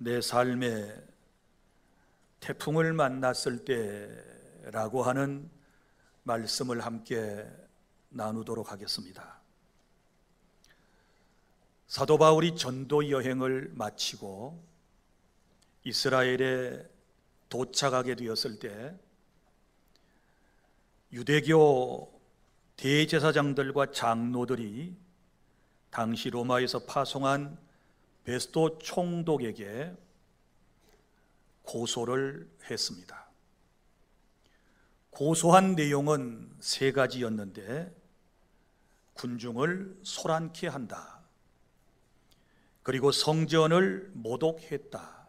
내 삶에 태풍을 만났을 때라고 하는 말씀을 함께 나누도록 하겠습니다. 사도 바울이 전도 여행을 마치고 이스라엘에 도착하게 되었을 때 유대교 대제사장들과 장로들이 당시 로마에서 파송한 베스도 총독에게 고소를 했습니다. 고소한 내용은 세 가지였는데, 군중을 소란케 한다, 그리고 성전을 모독했다,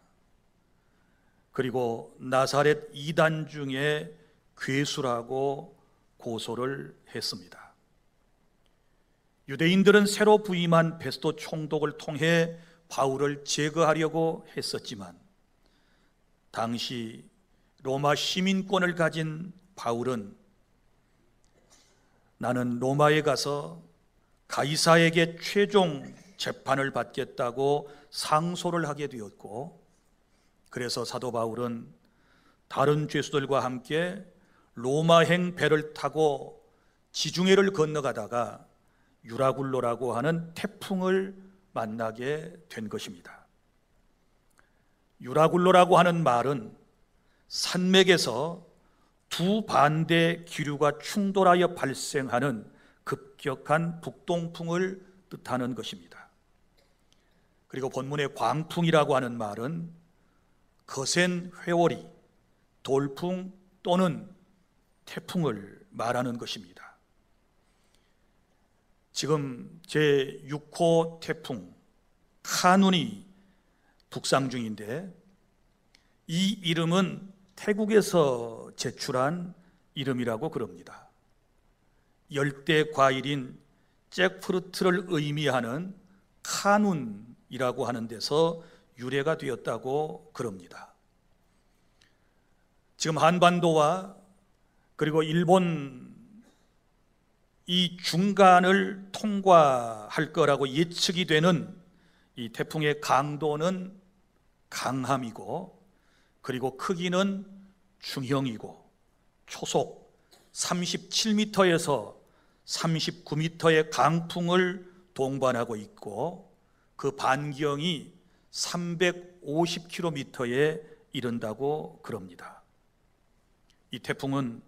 그리고 나사렛 이단 중에 괴수라고 고소를 했습니다. 유대인들은 새로 부임한 베스도 총독을 통해 바울을 제거하려고 했었지만, 당시 로마 시민권을 가진 바울은 나는 로마에 가서 가이사에게 최종 재판을 받겠다고 상소를 하게 되었고, 그래서 사도 바울은 다른 죄수들과 함께 로마행 배를 타고 지중해를 건너가다가 유라굴로라고 하는 태풍을 만나게 된 것입니다. 유라굴로라고 하는 말은 산맥에서 두 반대 기류가 충돌하여 발생하는 급격한 북동풍을 뜻하는 것입니다. 그리고 본문의 광풍이라고 하는 말은 거센 회오리, 돌풍 또는 태풍을 말하는 것입니다. 지금 제6호 태풍 카눈이 북상 중인데, 이 이름은 태국에서 제출한 이름이라고 그럽니다. 열대 과일인 잭프루트를 의미하는 카눈이라고 하는 데서 유래가 되었다고 그럽니다. 지금 한반도와 그리고 일본 이 중간을 통과할 거라고 예측이 되는 이 태풍의 강도는 강함이고, 그리고 크기는 중형이고, 초속 37m에서 39m의 강풍을 동반하고 있고, 그 반경이 350km에 이른다고 그럽니다. 이 태풍은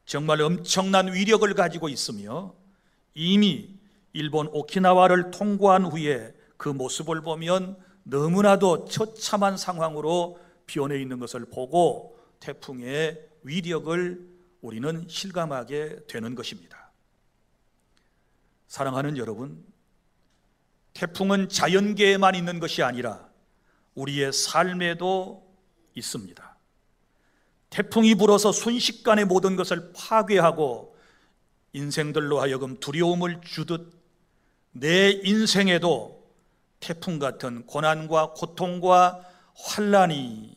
정말 엄청난 위력을 가지고 있으며, 이미 일본 오키나와를 통과한 후에 그 모습을 보면 너무나도 처참한 상황으로 변해 있는 것을 보고 태풍의 위력을 우리는 실감하게 되는 것입니다. 사랑하는 여러분, 태풍은 자연계에만 있는 것이 아니라 우리의 삶에도 있습니다. 태풍이 불어서 순식간에 모든 것을 파괴하고 인생들로 하여금 두려움을 주듯 내 인생에도 태풍 같은 고난과 고통과 환난이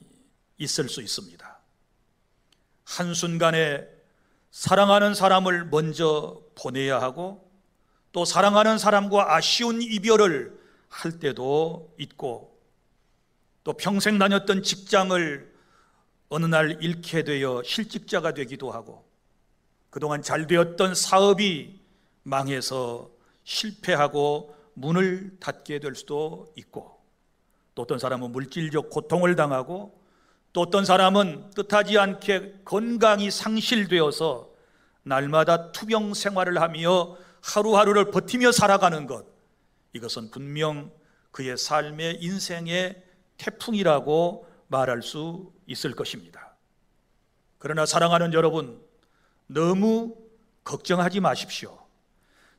있을 수 있습니다. 한순간에 사랑하는 사람을 먼저 보내야 하고, 또 사랑하는 사람과 아쉬운 이별을 할 때도 있고, 또 평생 다녔던 직장을 어느 날 잃게 되어 실직자가 되기도 하고, 그동안 잘 되었던 사업이 망해서 실패하고 문을 닫게 될 수도 있고, 또 어떤 사람은 물질적 고통을 당하고, 또 어떤 사람은 뜻하지 않게 건강이 상실되어서 날마다 투병 생활을 하며 하루하루를 버티며 살아가는 것, 이것은 분명 그의 삶의 인생의 태풍이라고 말할 수 있을 것입니다. 그러나 사랑하는 여러분, 너무 걱정하지 마십시오.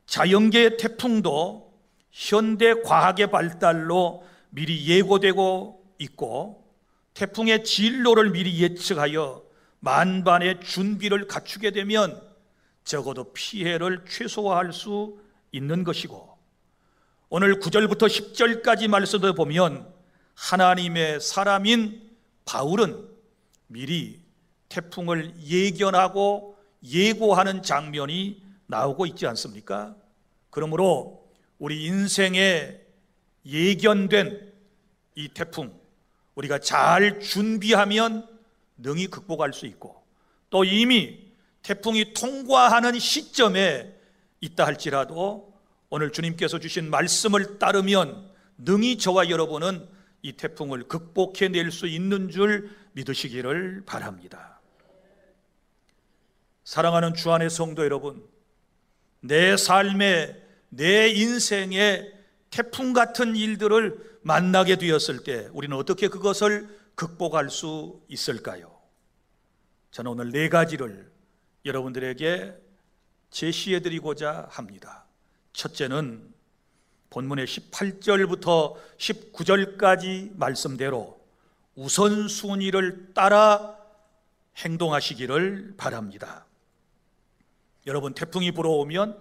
자연계의 태풍도 현대 과학의 발달로 미리 예고되고 있고, 태풍의 진로를 미리 예측하여 만반의 준비를 갖추게 되면 적어도 피해를 최소화할 수 있는 것이고, 오늘 9절부터 10절까지 말씀을 보면 하나님의 사람인 바울은 미리 태풍을 예견하고 예고하는 장면이 나오고 있지 않습니까? 그러므로 우리 인생에 예견된 이 태풍, 우리가 잘 준비하면 능히 극복할 수 있고, 또 이미 태풍이 통과하는 시점에 있다 할지라도 오늘 주님께서 주신 말씀을 따르면 능히 저와 여러분은 이 태풍을 극복해낼 수 있는 줄 믿으시기를 바랍니다. 사랑하는 주 안의 성도 여러분, 내 삶에, 내 인생에 태풍 같은 일들을 만나게 되었을 때 우리는 어떻게 그것을 극복할 수 있을까요? 저는 오늘 4가지를 여러분들에게 제시해 드리고자 합니다. 첫째는 본문의 18절부터 19절까지 말씀대로 우선순위를 따라 행동하시기를 바랍니다. 여러분, 태풍이 불어오면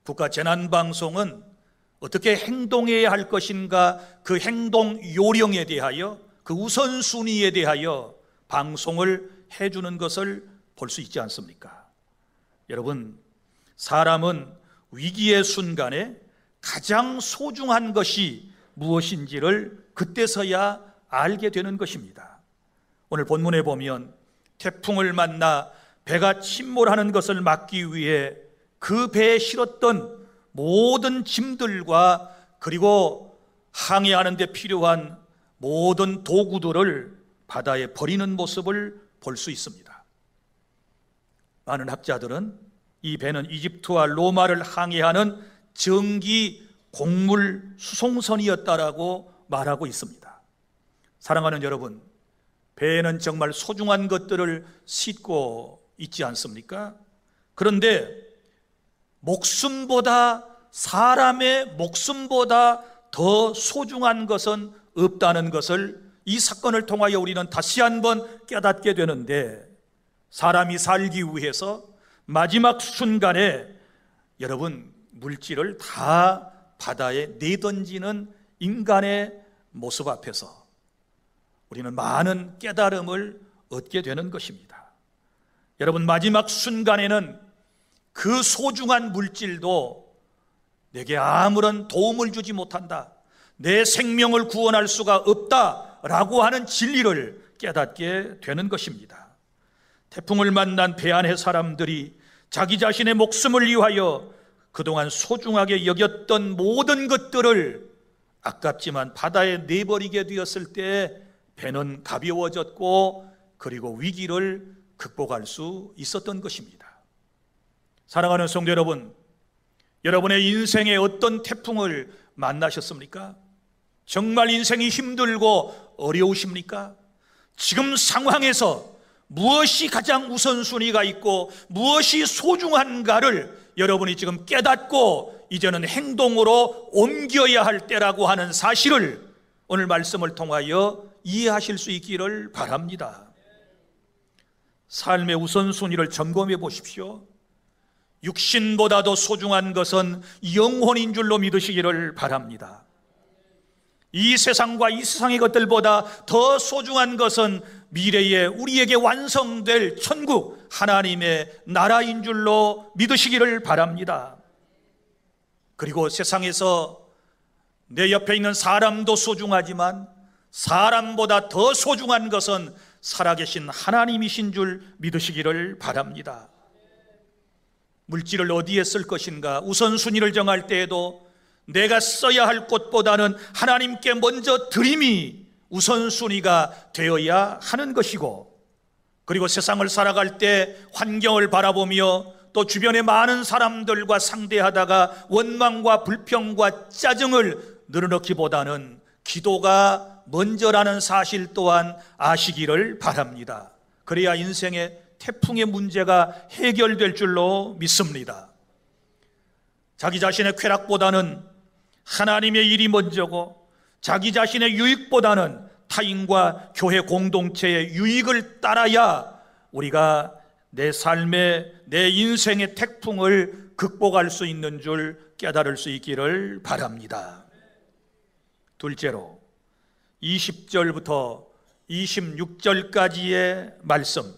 국가재난방송은 어떻게 행동해야 할 것인가, 그 행동 요령에 대하여, 그 우선순위에 대하여 방송을 해주는 것을 볼 수 있지 않습니까? 여러분, 사람은 위기의 순간에 가장 소중한 것이 무엇인지를 그때서야 알게 되는 것입니다. 오늘 본문에 보면 태풍을 만나 배가 침몰하는 것을 막기 위해 그 배에 실었던 모든 짐들과 그리고 항해하는 데 필요한 모든 도구들을 바다에 버리는 모습을 볼 수 있습니다. 많은 학자들은 이 배는 이집트와 로마를 항해하는 정기 곡물 수송선이었다라고 말하고 있습니다. 사랑하는 여러분, 배에는 정말 소중한 것들을 싣고 있지 않습니까? 그런데 목숨보다, 사람의 목숨보다 더 소중한 것은 없다는 것을 이 사건을 통하여 우리는 다시 한번 깨닫게 되는데, 사람이 살기 위해서 마지막 순간에 여러분 물질을 다 바다에 내던지는 인간의 모습 앞에서 우리는 많은 깨달음을 얻게 되는 것입니다. 여러분, 마지막 순간에는 그 소중한 물질도 내게 아무런 도움을 주지 못한다, 내 생명을 구원할 수가 없다라고 하는 진리를 깨닫게 되는 것입니다. 태풍을 만난 배 안의 사람들이 자기 자신의 목숨을 위하여 그동안 소중하게 여겼던 모든 것들을 아깝지만 바다에 내버리게 되었을 때 배는 가벼워졌고 그리고 위기를 극복할 수 있었던 것입니다. 사랑하는 성도 여러분, 여러분의 인생에 어떤 태풍을 만나셨습니까? 정말 인생이 힘들고 어려우십니까? 지금 상황에서 무엇이 가장 우선순위가 있고 무엇이 소중한가를 여러분이 지금 깨닫고 이제는 행동으로 옮겨야 할 때라고 하는 사실을 오늘 말씀을 통하여 이해하실 수 있기를 바랍니다. 삶의 우선순위를 점검해 보십시오. 육신보다도 소중한 것은 영혼인 줄로 믿으시기를 바랍니다. 이 세상과 이 세상의 것들보다 더 소중한 것은 미래에 우리에게 완성될 천국 하나님의 나라인 줄로 믿으시기를 바랍니다. 그리고 세상에서 내 옆에 있는 사람도 소중하지만 사람보다 더 소중한 것은 살아계신 하나님이신 줄 믿으시기를 바랍니다. 물질을 어디에 쓸 것인가 우선순위를 정할 때에도 내가 써야 할 곳보다는 하나님께 먼저 드림이 우선순위가 되어야 하는 것이고, 그리고 세상을 살아갈 때 환경을 바라보며 또 주변의 많은 사람들과 상대하다가 원망과 불평과 짜증을 늘어놓기보다는 기도가 먼저라는 사실 또한 아시기를 바랍니다. 그래야 인생의 태풍의 문제가 해결될 줄로 믿습니다. 자기 자신의 쾌락보다는 하나님의 일이 먼저고 자기 자신의 유익보다는 타인과 교회 공동체의 유익을 따라야 우리가 내 삶의, 내 인생의 태풍을 극복할 수 있는 줄 깨달을 수 있기를 바랍니다. 둘째로 20절부터 26절까지의 말씀,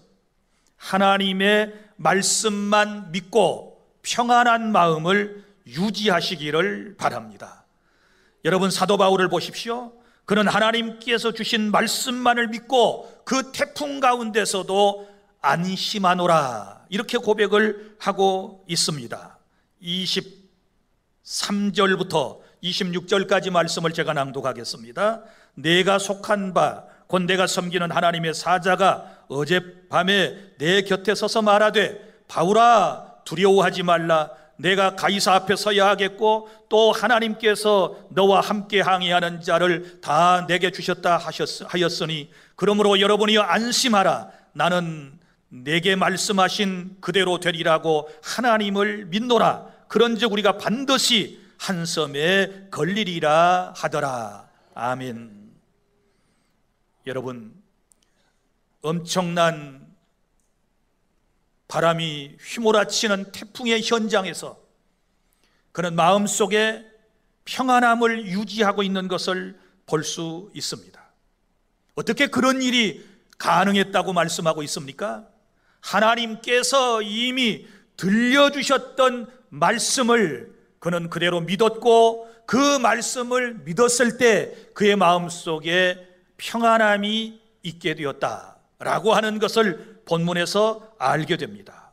하나님의 말씀만 믿고 평안한 마음을 유지하시기를 바랍니다. 여러분, 사도 바울을 보십시오. 그는 하나님께서 주신 말씀만을 믿고 그 태풍 가운데서도 안심하노라, 이렇게 고백을 하고 있습니다. 23절부터 26절까지 말씀을 제가 낭독하겠습니다. 내가 속한 바 곧 내가 섬기는 하나님의 사자가 어젯밤에 내 곁에 서서 말하되 바울아 두려워하지 말라. 내가 가이사 앞에 서야 하겠고 또 하나님께서 너와 함께 항해하는 자를 다 내게 주셨다 하였으니 그러므로 여러분이 안심하라. 나는 내게 말씀하신 그대로 되리라고 하나님을 믿노라. 그런즉 우리가 반드시 한 섬에 걸리리라 하더라. 아멘. 여러분, 엄청난 바람이 휘몰아치는 태풍의 현장에서 그는 마음속에 평안함을 유지하고 있는 것을 볼 수 있습니다. 어떻게 그런 일이 가능했다고 말씀하고 있습니까? 하나님께서 이미 들려주셨던 말씀을 그는 그대로 믿었고 그 말씀을 믿었을 때 그의 마음속에 평안함이 있게 되었다라고 하는 것을 본문에서 알게 됩니다.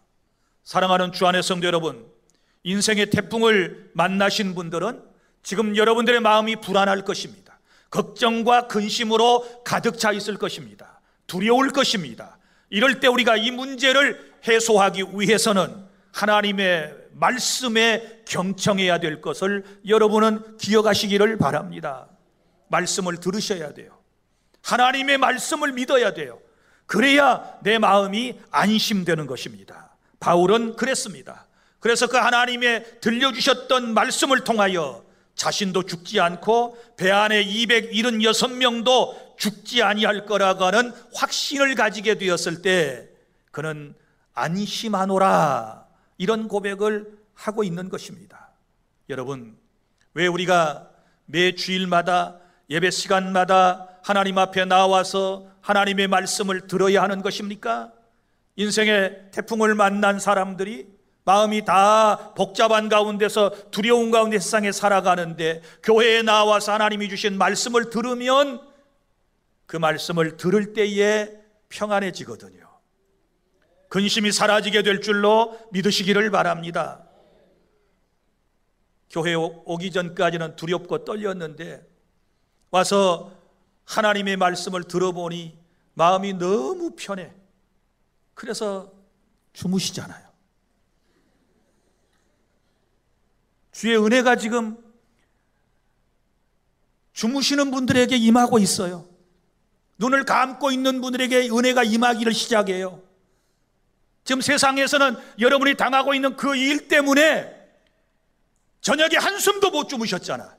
사랑하는 주 안의 성도 여러분, 인생의 태풍을 만나신 분들은 지금 여러분들의 마음이 불안할 것입니다. 걱정과 근심으로 가득 차 있을 것입니다. 두려울 것입니다. 이럴 때 우리가 이 문제를 해소하기 위해서는 하나님의 말씀에 경청해야 될 것을 여러분은 기억하시기를 바랍니다. 말씀을 들으셔야 돼요. 하나님의 말씀을 믿어야 돼요. 그래야 내 마음이 안심되는 것입니다. 바울은 그랬습니다. 그래서 그 하나님의 들려주셨던 말씀을 통하여 자신도 죽지 않고 배 안에 276명도 죽지 아니할 거라고 하는 확신을 가지게 되었을 때 그는 안심하노라, 이런 고백을 하고 있는 것입니다. 여러분, 왜 우리가 매 주일마다 예배 시간마다 하나님 앞에 나와서 하나님의 말씀을 들어야 하는 것입니까? 인생의 태풍을 만난 사람들이 마음이 다 복잡한 가운데서 두려운 가운데 세상에 살아가는데 교회에 나와서 하나님이 주신 말씀을 들으면 그 말씀을 들을 때에 평안해지거든요. 근심이 사라지게 될 줄로 믿으시기를 바랍니다. 교회에 오기 전까지는 두렵고 떨렸는데 와서 하나님의 말씀을 들어보니 마음이 너무 편해. 그래서 주무시잖아요. 주의 은혜가 지금 주무시는 분들에게 임하고 있어요. 눈을 감고 있는 분들에게 은혜가 임하기를 시작해요. 지금 세상에서는 여러분이 당하고 있는 그 일 때문에 저녁에 한숨도 못 주무셨잖아.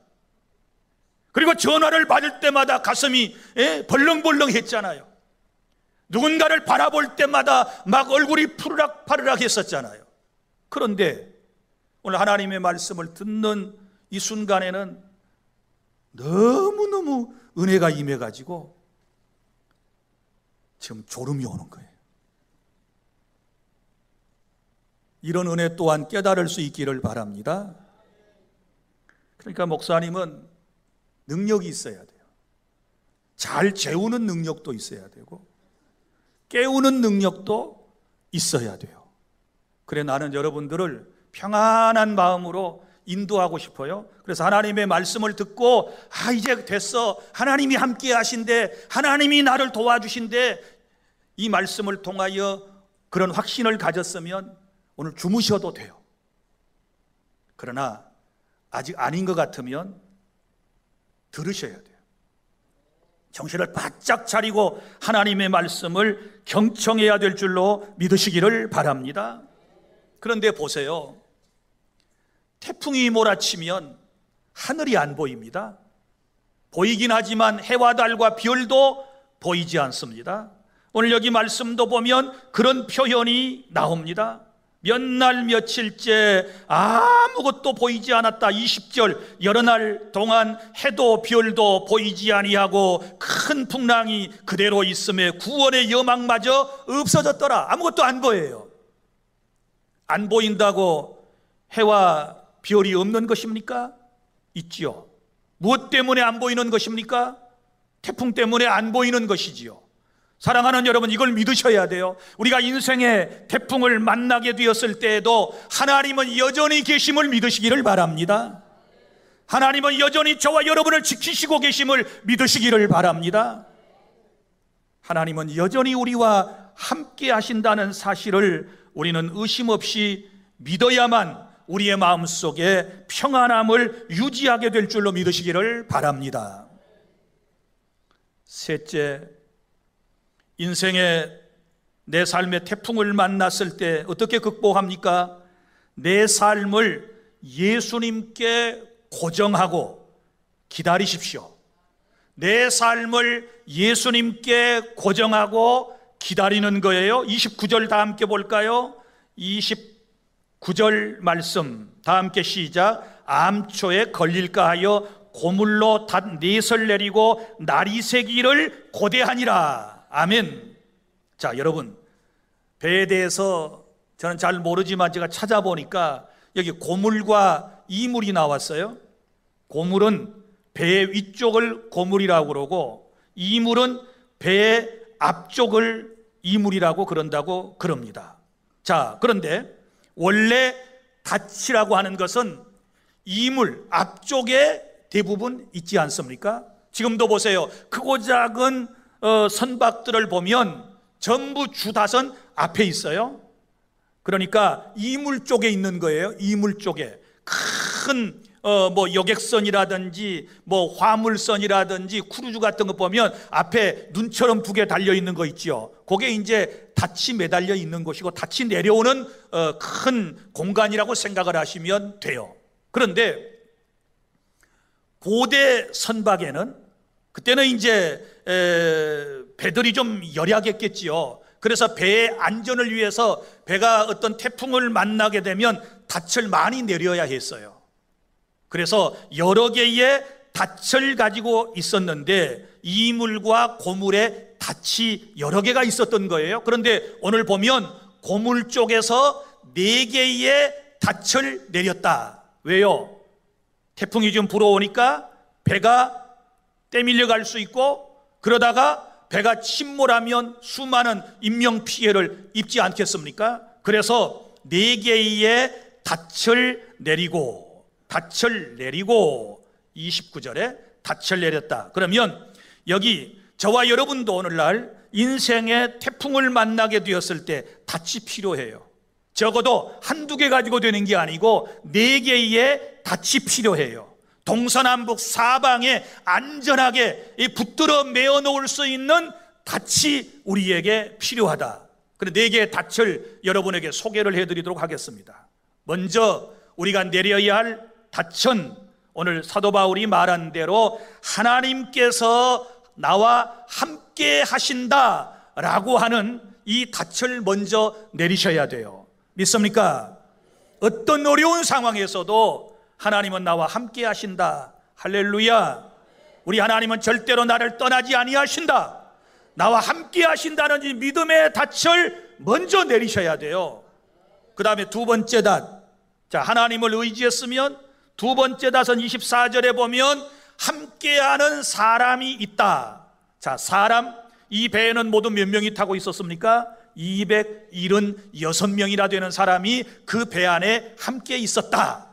그리고 전화를 받을 때마다 가슴이 벌렁벌렁 했잖아요. 누군가를 바라볼 때마다 막 얼굴이 푸르락파르락 했었잖아요. 그런데 오늘 하나님의 말씀을 듣는 이 순간에는 너무너무 은혜가 임해가지고 지금 졸음이 오는 거예요. 이런 은혜 또한 깨달을 수 있기를 바랍니다. 그러니까 목사님은 능력이 있어야 돼요. 잘 재우는 능력도 있어야 되고 깨우는 능력도 있어야 돼요. 그래, 나는 여러분들을 평안한 마음으로 인도하고 싶어요. 그래서 하나님의 말씀을 듣고 이제 됐어, 하나님이 함께 하신대, 하나님이 나를 도와주신대, 이 말씀을 통하여 그런 확신을 가졌으면 오늘 주무셔도 돼요. 그러나 아직 아닌 것 같으면 들으셔야 돼요. 정신을 바짝 차리고 하나님의 말씀을 경청해야 될 줄로 믿으시기를 바랍니다. 그런데 보세요. 태풍이 몰아치면 하늘이 안 보입니다. 보이긴 하지만 해와 달과 별도 보이지 않습니다. 오늘 여기 말씀도 보면 그런 표현이 나옵니다. 몇 날 며칠째 아무것도 보이지 않았다. 20절 여러 날 동안 해도 별도 보이지 아니하고 큰 풍랑이 그대로 있음에 구원의 여망마저 없어졌더라. 아무것도 안 보여요. 안 보인다고 해와 별이 없는 것입니까? 있지요. 무엇 때문에 안 보이는 것입니까? 태풍 때문에 안 보이는 것이지요. 사랑하는 여러분, 이걸 믿으셔야 돼요. 우리가 인생의 태풍을 만나게 되었을 때에도 하나님은 여전히 계심을 믿으시기를 바랍니다. 하나님은 여전히 저와 여러분을 지키시고 계심을 믿으시기를 바랍니다. 하나님은 여전히 우리와 함께 하신다는 사실을 우리는 의심 없이 믿어야만 우리의 마음속에 평안함을 유지하게 될 줄로 믿으시기를 바랍니다. 셋째, 인생의 내 삶의 태풍을 만났을 때 어떻게 극복합니까? 내 삶을 예수님께 고정하고 기다리십시오. 내 삶을 예수님께 고정하고 기다리는 거예요. 29절 다 함께 볼까요? 29절 말씀 다 함께 시작. 암초에 걸릴까 하여 고물로 닷 넷을 내리고 날이 새기를 고대하니라. 아멘. 자, 여러분, 배에 대해서 저는 잘 모르지만 제가 찾아보니까 여기 고물과 이물이 나왔어요. 고물은 배의 위쪽을 고물이라고 그러고 이물은 배의 앞쪽을 이물이라고 그럽니다. 자, 그런데 원래 닻이라고 하는 것은 이물 앞쪽에 대부분 있지 않습니까? 지금도 보세요. 크고 작은 선박들을 보면 전부 주舵선 앞에 있어요. 그러니까 이물 쪽에 있는 거예요. 이물 쪽에 큰 여객선이라든지 화물선이라든지 크루즈 같은 거 보면 앞에 눈처럼 두 개 달려 있는 거 있죠. 그게 이제 닻이 매달려 있는 것이고 닻이 내려오는 큰 공간이라고 생각을 하시면 돼요. 그런데 고대 선박에는 그때는 이제 배들이 좀 열약했겠지요. 그래서 배의 안전을 위해서 배가 어떤 태풍을 만나게 되면 닻을 많이 내려야 했어요. 그래서 여러 개의 닻을 가지고 있었는데 이물과 고물에 닻이 여러 개가 있었던 거예요. 그런데 오늘 보면 고물 쪽에서 4개의 닻을 내렸다. 왜요? 태풍이 좀 불어오니까 배가 떼밀려 갈 수 있고 그러다가 배가 침몰하면 수많은 인명피해를 입지 않겠습니까? 그래서 4개의 닻을 내리고 29절에 닻을 내렸다. 그러면 여기 저와 여러분도 오늘날 인생의 태풍을 만나게 되었을 때 닻이 필요해요. 적어도 한두 개 가지고 되는 게 아니고 4개의 닻이 필요해요. 동서남북 사방에 안전하게 붙들어 메어 놓을 수 있는 닻이 우리에게 필요하다. 그래서 4개의 닻을 여러분에게 소개를 해드리도록 하겠습니다. 먼저 우리가 내려야 할 닻은 오늘 사도 바울이 말한 대로 하나님께서 나와 함께 하신다라고 하는 이 닻을 먼저 내리셔야 돼요. 믿습니까? 어떤 어려운 상황에서도 하나님은 나와 함께 하신다. 할렐루야. 우리 하나님은 절대로 나를 떠나지 아니하신다. 나와 함께 하신다는 이 믿음의 닻을 먼저 내리셔야 돼요. 그 다음에 두 번째 닻. 자, 하나님을 의지했으면 두 번째 닷은 24절에 보면 함께하는 사람이 있다. 자, 사람, 이 배에는 모두 몇 명이 타고 있었습니까? 276명이나 되는 사람이 그 배 안에 함께 있었다.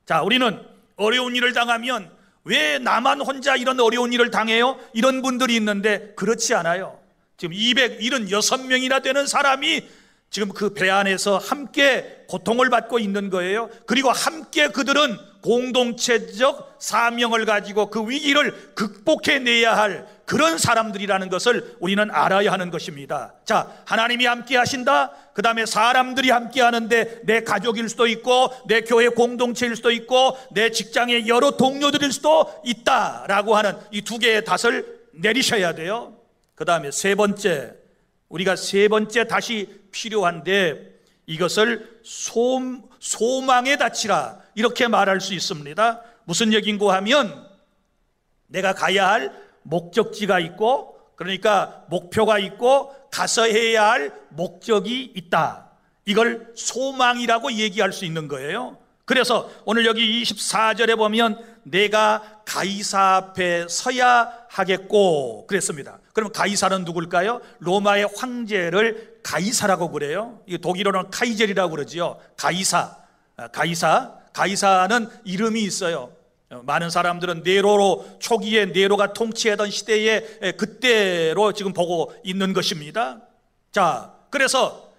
자, 우리는 어려운 일을 당하면 왜 나만 혼자 이런 어려운 일을 당해요? 이런 분들이 있는데 그렇지 않아요. 지금 276명이나 되는 사람이 지금 그 배 안에서 함께 고통을 받고 있는 거예요. 그리고 함께 그들은 공동체적 사명을 가지고 그 위기를 극복해내야 할 그런 사람들이라는 것을 우리는 알아야 하는 것입니다. 자, 하나님이 함께 하신다. 그 다음에 사람들이 함께 하는데 내 가족일 수도 있고 내 교회 공동체일 수도 있고 내 직장의 여러 동료들일 수도 있다라고 하는 이 두 개의 닷을 내리셔야 돼요. 그 다음에 세 번째, 우리가 세 번째 닷이 필요한데 이것을 소망의 닻이라 이렇게 말할 수 있습니다. 무슨 얘기인고 하면 내가 가야 할 목적지가 있고, 그러니까 목표가 있고 가서 해야 할 목적이 있다. 이걸 소망이라고 얘기할 수 있는 거예요. 그래서 오늘 여기 24절에 보면 내가 가이사 앞에 서야 하겠고 그랬습니다. 그럼 가이사는 누굴까요? 로마의 황제를 가이사라고 그래요. 독일어로는 카이젤이라고 그러지요. 가이사는 이름이 있어요. 많은 사람들은 네로로, 초기에 네로가 통치하던 시대에 그때로 지금 보고 있는 것입니다. 자, 그래서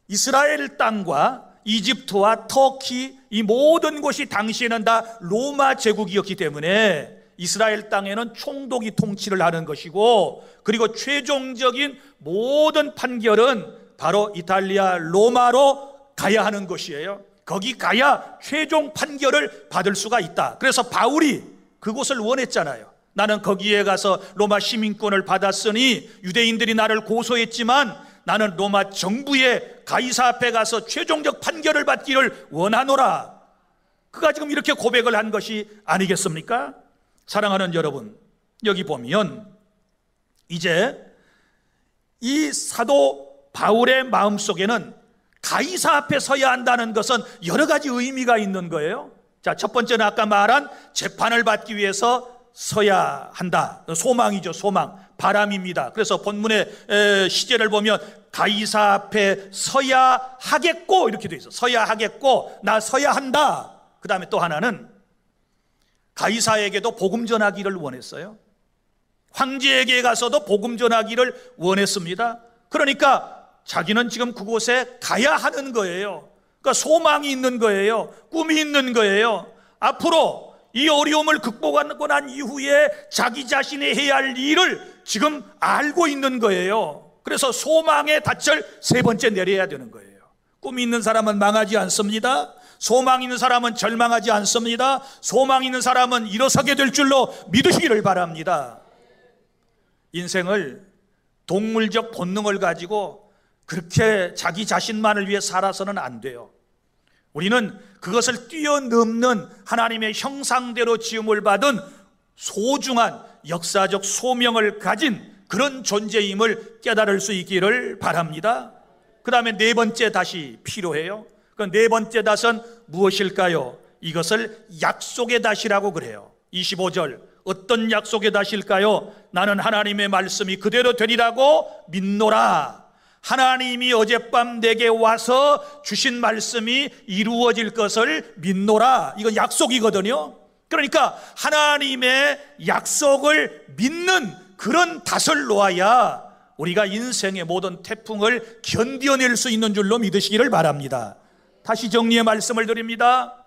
이스라엘 땅과 이집트와 터키, 이 모든 곳이 당시에는 다 로마 제국이었기 때문에 이스라엘 땅에는 총독이 통치를 하는 것이고, 그리고 최종적인 모든 판결은 바로 이탈리아 로마로 가야 하는 것이에요. 거기 가야 최종 판결을 받을 수가 있다. 그래서 바울이 그곳을 원했잖아요. 나는 거기에 가서 로마 시민권을 받았으니 유대인들이 나를 고소했지만 나는 로마 정부의 가이사 앞에 가서 최종적 판결을 받기를 원하노라. 그가 지금 이렇게 고백을 한 것이 아니겠습니까? 사랑하는 여러분, 여기 보면 이제 이 사도 바울의 마음속에는 가이사 앞에 서야 한다는 것은 여러 가지 의미가 있는 거예요. 자, 첫 번째는 아까 말한 재판을 받기 위해서 서야 한다. 소망이죠, 소망. 바람입니다. 그래서 본문의 시제를 보면 가이사 앞에 서야 하겠고 이렇게 되어 있어. 서야 하겠고, 나 서야 한다. 그 다음에 또 하나는 가이사에게도 복음 전하기를 원했어요. 황제에게 가서도 복음 전하기를 원했습니다. 그러니까 자기는 지금 그곳에 가야 하는 거예요. 그러니까 소망이 있는 거예요. 꿈이 있는 거예요. 앞으로 이 어려움을 극복하고 난 이후에 자기 자신이 해야 할 일을 지금 알고 있는 거예요. 그래서 소망의 닻을 세 번째 내려야 되는 거예요. 꿈이 있는 사람은 망하지 않습니다. 소망 있는 사람은 절망하지 않습니다. 소망 있는 사람은 일어서게 될 줄로 믿으시기를 바랍니다. 인생을 동물적 본능을 가지고 그렇게 자기 자신만을 위해 살아서는 안 돼요. 우리는 그것을 뛰어넘는 하나님의 형상대로 지음을 받은 소중한 역사적 소명을 가진 그런 존재임을 깨달을 수 있기를 바랍니다. 그 다음에 네 번째 닷이 필요해요. 그 네 번째 닷은 무엇일까요? 이것을 약속의 닷이라고 그래요. 25절, 어떤 약속의 닷일까요? 나는 하나님의 말씀이 그대로 되리라고 믿노라. 하나님이 어젯밤 내게 와서 주신 말씀이 이루어질 것을 믿노라. 이건 약속이거든요. 그러니까 하나님의 약속을 믿는 그런 닷을 놓아야 우리가 인생의 모든 태풍을 견뎌낼 수 있는 줄로 믿으시기를 바랍니다. 다시 정리의 말씀을 드립니다.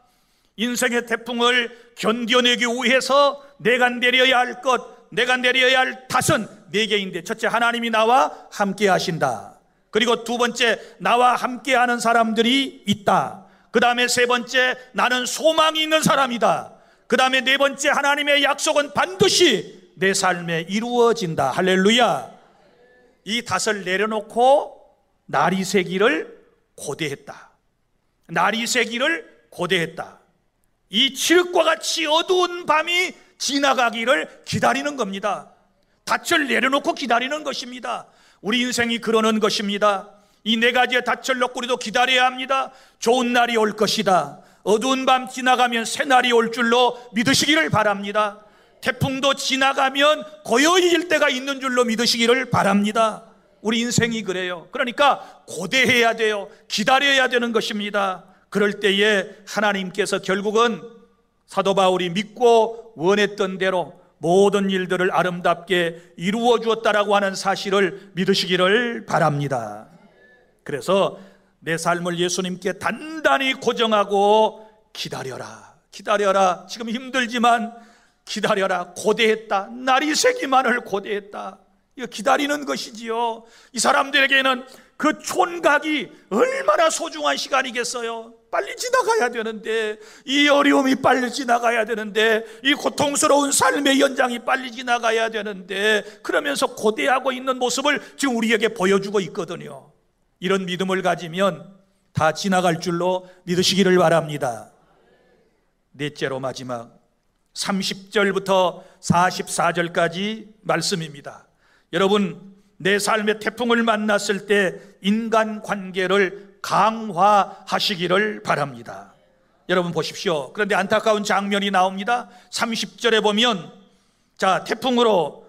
인생의 태풍을 견뎌내기 위해서 내가 내려야 할 것, 내가 내려야 할 닷은 네 개인데, 첫째, 하나님이 나와 함께 하신다. 그리고 두 번째, 나와 함께하는 사람들이 있다. 그 다음에 세 번째, 나는 소망이 있는 사람이다. 그 다음에 네 번째, 하나님의 약속은 반드시 내 삶에 이루어진다. 할렐루야. 이 닷을 내려놓고 날이 새기를 고대했다. 날이 새기를 고대했다. 이 칠흑과 같이 어두운 밤이 지나가기를 기다리는 겁니다. 닻을 내려놓고 기다리는 것입니다. 우리 인생이 그러는 것입니다. 이 네 가지의 닻을 놓고 우리도 기다려야 합니다. 좋은 날이 올 것이다. 어두운 밤 지나가면 새 날이 올 줄로 믿으시기를 바랍니다. 태풍도 지나가면 고요해질 때가 있는 줄로 믿으시기를 바랍니다. 우리 인생이 그래요. 그러니까 고대해야 돼요. 기다려야 되는 것입니다. 그럴 때에 하나님께서 결국은 사도 바울이 믿고 원했던 대로 모든 일들을 아름답게 이루어 주었다라고 하는 사실을 믿으시기를 바랍니다. 그래서 내 삶을 예수님께 단단히 고정하고 기다려라. 기다려라. 지금 힘들지만 기다려라. 고대했다. 날이 새기만을 고대했다. 이거 기다리는 것이지요. 이 사람들에게는 그 촌각이 얼마나 소중한 시간이겠어요. 빨리 지나가야 되는데, 이 어려움이 빨리 지나가야 되는데, 이 고통스러운 삶의 연장이 빨리 지나가야 되는데, 그러면서 고대하고 있는 모습을 지금 우리에게 보여주고 있거든요. 이런 믿음을 가지면 다 지나갈 줄로 믿으시기를 바랍니다. 넷째로 마지막 30절부터 44절까지 말씀입니다. 여러분, 내 삶의 태풍을 만났을 때 인간관계를 강화하시기를 바랍니다. 여러분 보십시오. 그런데 안타까운 장면이 나옵니다. 30절에 보면 자, 태풍으로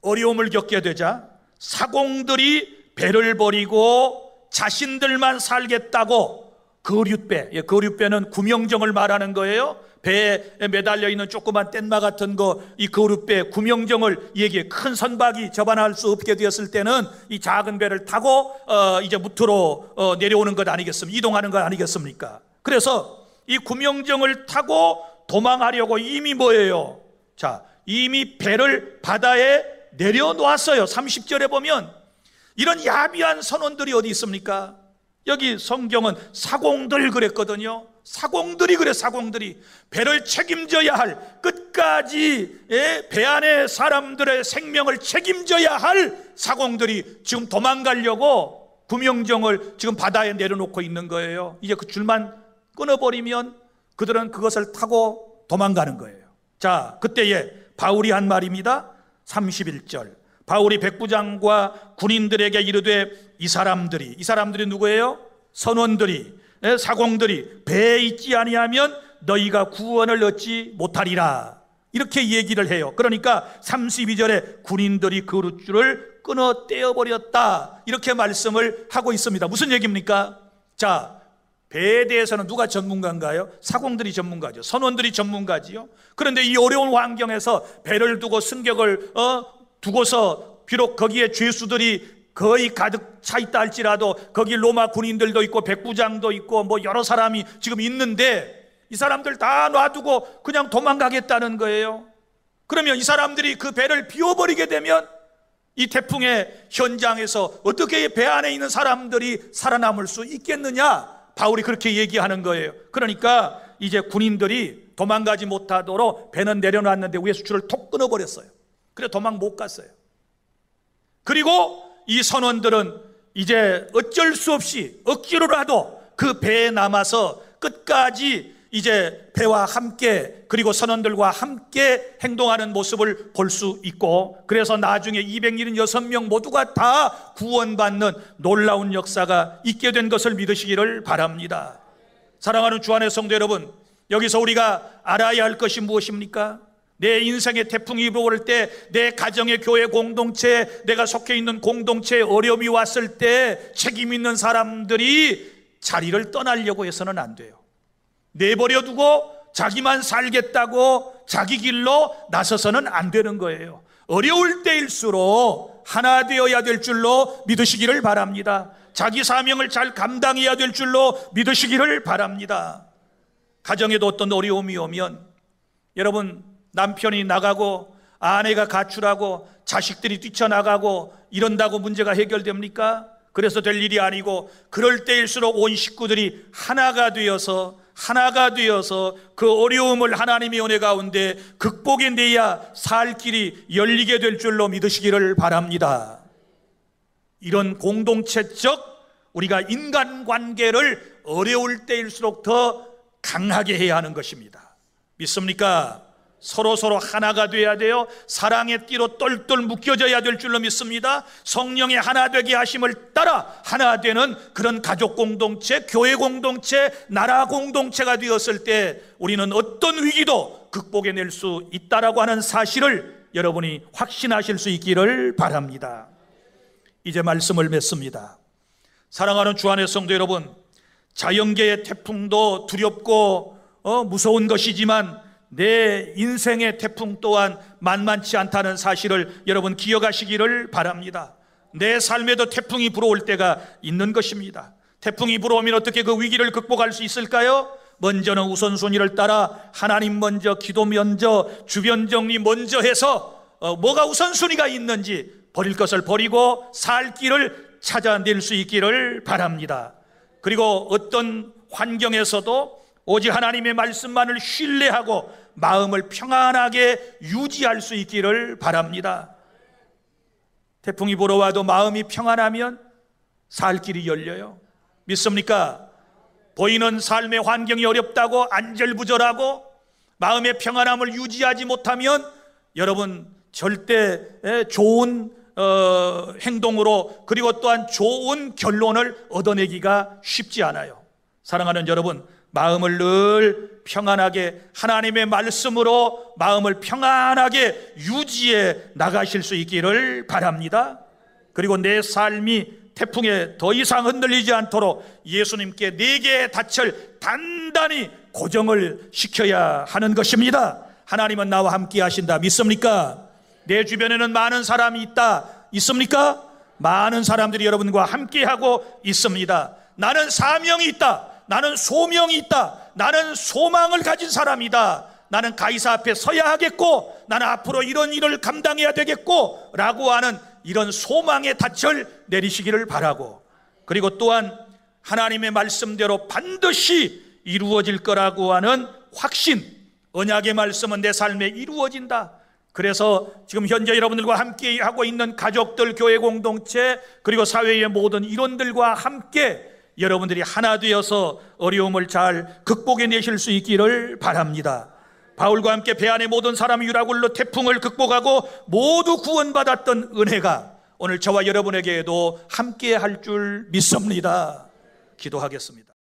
어려움을 겪게 되자 사공들이 배를 버리고 자신들만 살겠다고 거류배, 거류배는 구명정을 말하는 거예요. 배에 매달려 있는 조그만 뗏마 같은 거, 이 거류배 구명정을 얘기해. 큰 선박이 접안할 수 없게 되었을 때는 이 작은 배를 타고 이제 무트로 내려오는 것 아니겠습니까? 이동하는 것 아니겠습니까? 그래서 이 구명정을 타고 도망하려고 이미 뭐예요? 자, 이미 배를 바다에 내려놓았어요. 30절에 보면 이런 야비한 선원들이 어디 있습니까? 여기 성경은 사공들 그랬거든요. 사공들이 그래. 사공들이 배를 책임져야 할, 끝까지 배 안에 사람들의 생명을 책임져야 할 사공들이 지금 도망가려고 구명정을 지금 바다에 내려놓고 있는 거예요. 이제 그 줄만 끊어버리면 그들은 그것을 타고 도망가는 거예요. 자, 그때에 바울이 한 말입니다. 31절, 바울이 백부장과 군인들에게 이르되 이 사람들이 누구예요? 선원들이, 사공들이 배에 있지 아니하면 너희가 구원을 얻지 못하리라, 이렇게 얘기를 해요. 그러니까 32절에 군인들이 그릇줄을 끊어 떼어버렸다, 이렇게 말씀을 하고 있습니다. 무슨 얘기입니까? 자, 배에 대해서는 누가 전문가인가요? 사공들이 전문가죠. 선원들이 전문가지요. 그런데 이 어려운 환경에서 배를 두고 승격을 두고서 비록 거기에 죄수들이 거의 가득 차 있다 할지라도 거기 로마 군인들도 있고 백부장도 있고 뭐 여러 사람이 지금 있는데 이 사람들 다 놔두고 그냥 도망가겠다는 거예요. 그러면 이 사람들이 그 배를 비워버리게 되면 이 태풍의 현장에서 어떻게 배 안에 있는 사람들이 살아남을 수 있겠느냐? 바울이 그렇게 얘기하는 거예요. 그러니까 이제 군인들이 도망가지 못하도록 배는 내려놨는데 위에서 줄을 톡 끊어버렸어요. 그래 도망 못 갔어요. 그리고 이 선원들은 이제 어쩔 수 없이 억지로라도 그 배에 남아서 끝까지 이제 배와 함께, 그리고 선원들과 함께 행동하는 모습을 볼 수 있고, 그래서 나중에 276명 모두가 다 구원받는 놀라운 역사가 있게 된 것을 믿으시기를 바랍니다. 사랑하는 주 안의 성도 여러분, 여기서 우리가 알아야 할 것이 무엇입니까? 내 인생의 태풍이 불어올 때, 내 가정의 교회 공동체, 내가 속해 있는 공동체에 어려움이 왔을 때 책임 있는 사람들이 자리를 떠나려고 해서는 안 돼요. 내버려 두고 자기만 살겠다고 자기 길로 나서서는 안 되는 거예요. 어려울 때일수록 하나 되어야 될 줄로 믿으시기를 바랍니다. 자기 사명을 잘 감당해야 될 줄로 믿으시기를 바랍니다. 가정에도 어떤 어려움이 오면, 여러분, 남편이 나가고 아내가 가출하고 자식들이 뛰쳐나가고 이런다고 문제가 해결됩니까? 그래서 될 일이 아니고, 그럴 때일수록 온 식구들이 하나가 되어서 그 어려움을 하나님의 은혜 가운데 극복해내야 살 길이 열리게 될 줄로 믿으시기를 바랍니다. 이런 공동체적 우리가 인간관계를 어려울 때일수록 더 강하게 해야 하는 것입니다. 믿습니까? 서로 하나가 돼야 돼요. 사랑의 띠로 똘똘 묶여져야 될 줄로 믿습니다. 성령의 하나 되게 하심을 따라 하나 되는 그런 가족 공동체, 교회 공동체, 나라 공동체가 되었을 때 우리는 어떤 위기도 극복해낼 수 있다라고 하는 사실을 여러분이 확신하실 수 있기를 바랍니다. 이제 말씀을 맺습니다. 사랑하는 주 안의 성도 여러분, 자연계의 태풍도 두렵고 무서운 것이지만 내 인생의 태풍 또한 만만치 않다는 사실을 여러분 기억하시기를 바랍니다. 내 삶에도 태풍이 불어올 때가 있는 것입니다. 태풍이 불어오면 어떻게 그 위기를 극복할 수 있을까요? 먼저는 우선순위를 따라 하나님 먼저, 기도 먼저, 주변 정리 먼저 해서 뭐가 우선순위가 있는지 버릴 것을 버리고 살 길을 찾아낼 수 있기를 바랍니다. 그리고 어떤 환경에서도 오직 하나님의 말씀만을 신뢰하고 마음을 평안하게 유지할 수 있기를 바랍니다. 태풍이 불어와도 마음이 평안하면 살 길이 열려요. 믿습니까? 보이는 삶의 환경이 어렵다고 안절부절하고 마음의 평안함을 유지하지 못하면 여러분 절대 좋은 행동으로, 그리고 또한 좋은 결론을 얻어내기가 쉽지 않아요. 사랑하는 여러분, 마음을 늘 평안하게 하나님의 말씀으로 마음을 평안하게 유지해 나가실 수 있기를 바랍니다. 그리고 내 삶이 태풍에 더 이상 흔들리지 않도록 예수님께 네 개의 닻을 단단히 고정을 시켜야 하는 것입니다. 하나님은 나와 함께 하신다. 믿습니까? 내 주변에는 많은 사람이 있다. 있습니까? 많은 사람들이 여러분과 함께하고 있습니다. 나는 사명이 있다. 나는 소명이 있다. 나는 소망을 가진 사람이다. 나는 가이사 앞에 서야 하겠고, 나는 앞으로 이런 일을 감당해야 되겠고 라고 하는 이런 소망의 닻을 내리시기를 바라고, 그리고 또한 하나님의 말씀대로 반드시 이루어질 거라고 하는 확신, 언약의 말씀은 내 삶에 이루어진다. 그래서 지금 현재 여러분들과 함께 하고 있는 가족들, 교회 공동체, 그리고 사회의 모든 일원들과 함께 여러분들이 하나 되어서 어려움을 잘 극복해내실 수 있기를 바랍니다. 바울과 함께 배 안의 모든 사람이 유라굴로 태풍을 극복하고 모두 구원받았던 은혜가 오늘 저와 여러분에게도 함께 할 줄 믿습니다. 기도하겠습니다.